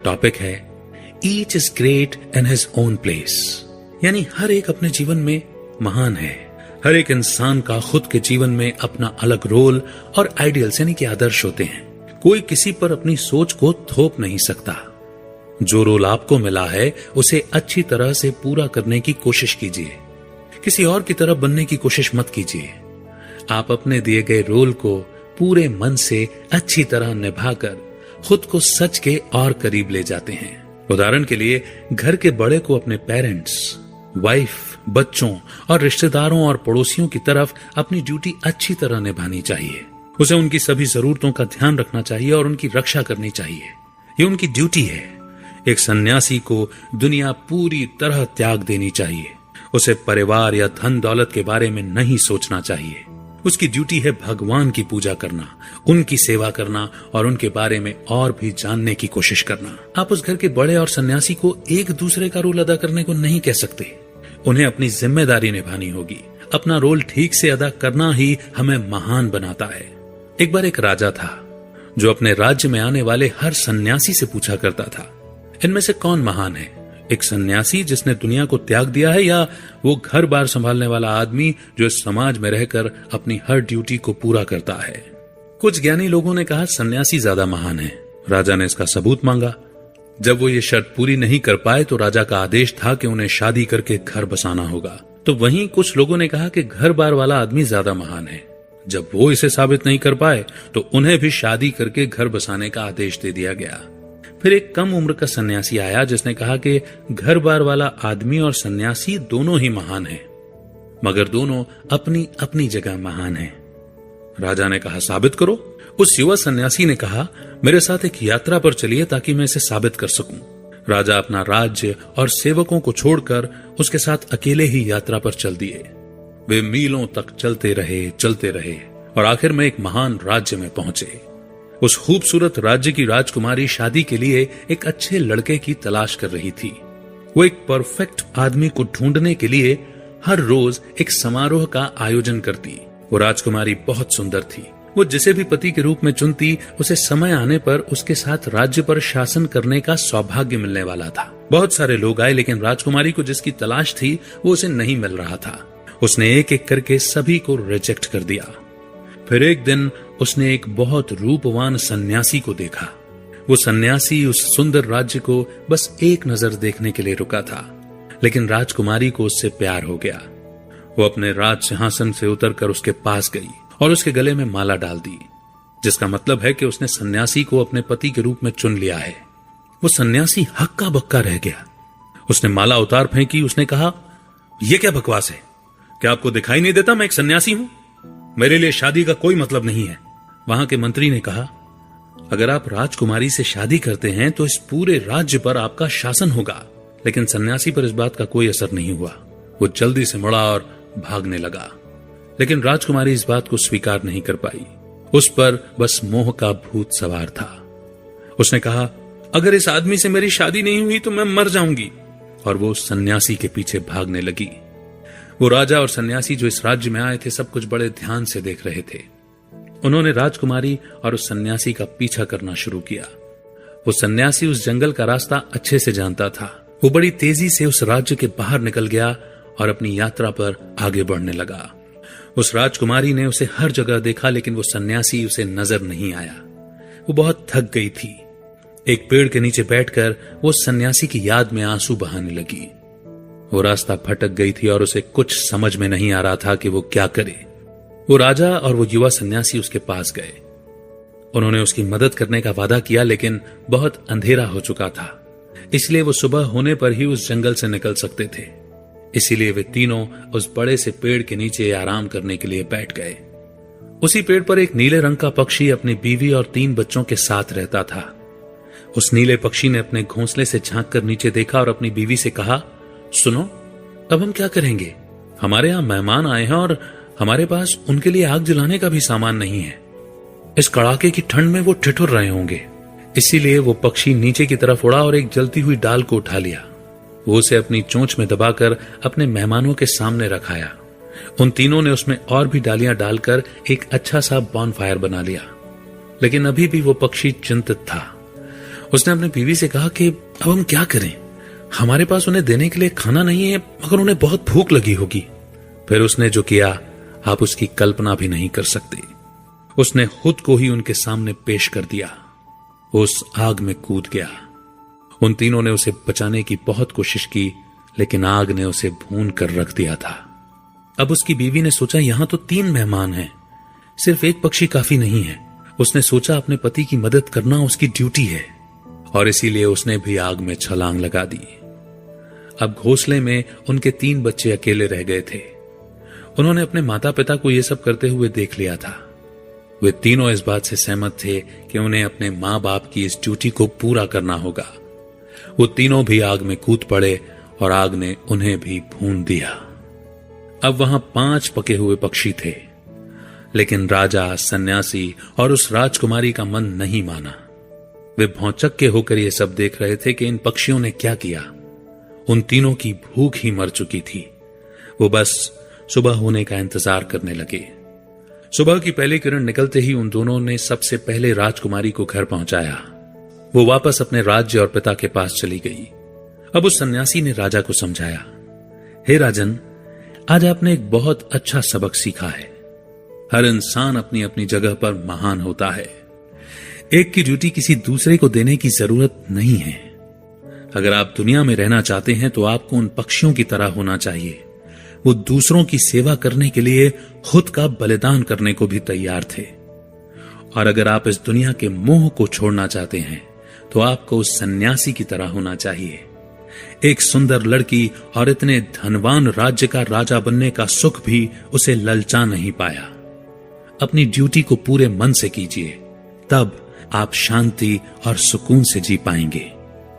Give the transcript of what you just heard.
Topic है each is great in his own place, यानी हर एक अपने जीवन में महान है। हर एक इंसान का खुद के जीवन में अपना अलग रोल और आइडियल्स यानी कि आदर्श होते हैं। कोई किसी पर अपनी सोच को थोप नहीं सकता। जो रोल आपको मिला है उसे अच्छी तरह से पूरा करने की कोशिश कीजिए। किसी और की तरह बनने की कोशिश मत कीजिए। आप अपने दिए गए रोल को पूरे मन से अच्छी तरह निभाकर खुद को सच के और करीब ले जाते हैं। उदाहरण के लिए घर के बड़े को अपने पेरेंट्स, वाइफ, बच्चों और रिश्तेदारों और पड़ोसियों की तरफ अपनी ड्यूटी अच्छी तरह निभानी चाहिए। उसे उनकी सभी जरूरतों का ध्यान रखना चाहिए और उनकी रक्षा करनी चाहिए। ये उनकी ड्यूटी है। एक सन्यासी को दुनिया पूरी तरह त्याग देनी चाहिए। उसे परिवार या धन दौलत के बारे में नहीं सोचना चाहिए। उसकी ड्यूटी है भगवान की पूजा करना, उनकी सेवा करना और उनके बारे में और भी जानने की कोशिश करना। आप उस घर के बड़े और सन्यासी को एक दूसरे का रोल अदा करने को नहीं कह सकते। उन्हें अपनी जिम्मेदारी निभानी होगी। अपना रोल ठीक से अदा करना ही हमें महान बनाता है। एक बार एक राजा था जो अपने राज्य में आने वाले हर सन्यासी से पूछा करता था, इनमें से कौन महान है? एक सन्यासी जिसने दुनिया को त्याग दिया है, या वो घर बार संभालने वाला आदमी जो इस समाज में रहकर अपनी हर ड्यूटी को पूरा करता है? कुछ ज्ञानी लोगों ने कहा सन्यासी ज्यादा महान है। राजा ने इसका सबूत मांगा। जब वो ये शर्त पूरी नहीं कर पाए तो राजा का आदेश था कि उन्हें शादी करके घर बसाना होगा। तो वहीं कुछ लोगों ने कहा कि घर बार वाला आदमी ज्यादा महान है। जब वो इसे साबित नहीं कर पाए तो उन्हें भी शादी करके घर बसाने का आदेश दे दिया गया। फिर एक कम उम्र का सन्यासी आया जिसने कहा कि घर बार वाला आदमी और सन्यासी दोनों ही महान हैं, मगर दोनों अपनी अपनी जगह महान हैं। राजा ने कहा साबित करो। उस युवा सन्यासी ने कहा मेरे साथ एक यात्रा पर चलिए ताकि मैं इसे साबित कर सकूं। राजा अपना राज्य और सेवकों को छोड़कर उसके साथ अकेले ही यात्रा पर चल दिए। वे मीलों तक चलते रहे और आखिर में एक महान राज्य में पहुंचे। उस खूबसूरत राज्य की राजकुमारी शादी के लिए एक अच्छे लड़के की तलाश कर रही थी। वो एक परफेक्ट आदमी को ढूंढने के लिए हर रोज एक समारोह का आयोजन करती। वो राजकुमारी बहुत सुंदर थी। वो जिसे भी पति के रूप में चुनती उसे समय आने पर उसके साथ राज्य पर शासन करने का सौभाग्य मिलने वाला था। बहुत सारे लोग आए लेकिन राजकुमारी को जिसकी तलाश थी वो उसे नहीं मिल रहा था। उसने एक एक करके सभी को रिजेक्ट कर दिया। फिर एक दिन उसने एक बहुत रूपवान सन्यासी को देखा। वो सन्यासी उस सुंदर राज्य को बस एक नजर देखने के लिए रुका था, लेकिन राजकुमारी को उससे प्यार हो गया। वो अपने राज सिंहासन से उतरकर उसके पास गई और उसके गले में माला डाल दी, जिसका मतलब है कि उसने सन्यासी को अपने पति के रूप में चुन लिया है। वो सन्यासी हक्का बक्का रह गया। उसने माला उतार फेंकी। उसने कहा यह क्या बकवास है? क्या आपको दिखाई नहीं देता मैं एक सन्यासी हूं? मेरे लिए शादी का कोई मतलब नहीं है। वहां के मंत्री ने कहा अगर आप राजकुमारी से शादी करते हैं तो इस पूरे राज्य पर आपका शासन होगा। लेकिन सन्यासी पर इस बात का कोई असर नहीं हुआ। वो जल्दी से मुड़ा और भागने लगा। लेकिन राजकुमारी इस बात को स्वीकार नहीं कर पाई। उस पर बस मोह का भूत सवार था। उसने कहा अगर इस आदमी से मेरी शादी नहीं हुई तो मैं मर जाऊंगी। और वो सन्यासी के पीछे भागने लगी। वो राजा और सन्यासी जो इस राज्य में आए थे सब कुछ बड़े ध्यान से देख रहे थे। उन्होंने राजकुमारी और उस सन्यासी का पीछा करना शुरू किया। वो सन्यासी उस जंगल का रास्ता अच्छे से जानता था। वो बड़ी तेजी से उस राज्य के बाहर निकल गया और अपनी यात्रा पर आगे बढ़ने लगा। उस राजकुमारी ने उसे हर जगह देखा लेकिन वो सन्यासी उसे नजर नहीं आया। वो बहुत थक गई थी। एक पेड़ के नीचे बैठकर वो सन्यासी की याद में आंसू बहाने लगी। वो रास्ता भटक गई थी और उसे कुछ समझ में नहीं आ रहा था कि वो क्या करे। वो राजा और वो युवा सन्यासी उसके पास गए। उन्होंने उसकी मदद करने का वादा किया लेकिन बहुत अंधेरा हो चुका था, इसलिए वो सुबह होने पर ही उस जंगल से निकल सकते थे। इसीलिए वे तीनों उस बड़े से पेड़ के नीचे आराम करने के लिए बैठ गए। उसी पेड़ पर एक नीले रंग का पक्षी अपनी बीवी और 3 बच्चों के साथ रहता था। उस नीले पक्षी ने अपने घोंसले से झांक कर नीचे देखा और अपनी बीवी से कहा सुनो, अब हम क्या करेंगे? हमारे यहां मेहमान आए हैं और हमारे पास उनके लिए आग जलाने का भी सामान नहीं है। इस कड़ाके की ठंड में वो ठिठुर रहे होंगे। इसीलिए वो पक्षी नीचे की तरफ उड़ा और एक जलती हुई डाल को उठा लिया। वो उसे अपनी चोंच में दबाकर अपने मेहमानों के सामने रखाया। उन तीनों ने उसमें और भी डालियां डालकर एक अच्छा सा बॉनफायर बना लिया। लेकिन अभी भी वो पक्षी चिंतित था। उसने अपनी बीवी से कहा कि अब हम क्या करें, हमारे पास उन्हें देने के लिए खाना नहीं है, मगर उन्हें बहुत भूख लगी होगी। फिर उसने जो किया आप उसकी कल्पना भी नहीं कर सकते। उसने खुद को ही उनके सामने पेश कर दिया। उस आग में कूद गया। उन तीनों ने उसे बचाने की बहुत कोशिश की, लेकिन आग ने उसे भून कर रख दिया था। अब उसकी बीवी ने सोचा यहां तो 3 मेहमान हैं, सिर्फ एक पक्षी काफी नहीं है। उसने सोचा अपने पति की मदद करना उसकी ड्यूटी है, और इसीलिए उसने भी आग में छलांग लगा दी। अब घोंसले में उनके 3 बच्चे अकेले रह गए थे। उन्होंने अपने माता पिता को यह सब करते हुए देख लिया था। वे तीनों इस बात से सहमत थे कि उन्हें अपने मां बाप की इस ड्यूटी को पूरा करना होगा। वो तीनों भी आग में कूद पड़े और आग ने उन्हें भी भून दिया। अब वहां 5 पके हुए पक्षी थे, लेकिन राजा, सन्यासी और उस राजकुमारी का मन नहीं माना। वे भौचक्के होकर यह सब देख रहे थे कि इन पक्षियों ने क्या किया। उन तीनों की भूख ही मर चुकी थी। वो बस सुबह होने का इंतजार करने लगे। सुबह की पहली किरण निकलते ही उन दोनों ने सबसे पहले राजकुमारी को घर पहुंचाया। वो वापस अपने राज्य और पिता के पास चली गई। अब उस सन्यासी ने राजा को समझाया, हे राजन, आज आपने एक बहुत अच्छा सबक सीखा है। हर इंसान अपनी अपनी जगह पर महान होता है। एक की ड्यूटी किसी दूसरे को देने की जरूरत नहीं है। अगर आप दुनिया में रहना चाहते हैं तो आपको उन पक्षियों की तरह होना चाहिए। वो दूसरों की सेवा करने के लिए खुद का बलिदान करने को भी तैयार थे। और अगर आप इस दुनिया के मोह को छोड़ना चाहते हैं तो आपको उस सन्यासी की तरह होना चाहिए। एक सुंदर लड़की और इतने धनवान राज्य का राजा बनने का सुख भी उसे ललचा नहीं पाया। अपनी ड्यूटी को पूरे मन से कीजिए, तब आप शांति और सुकून से जी पाएंगे।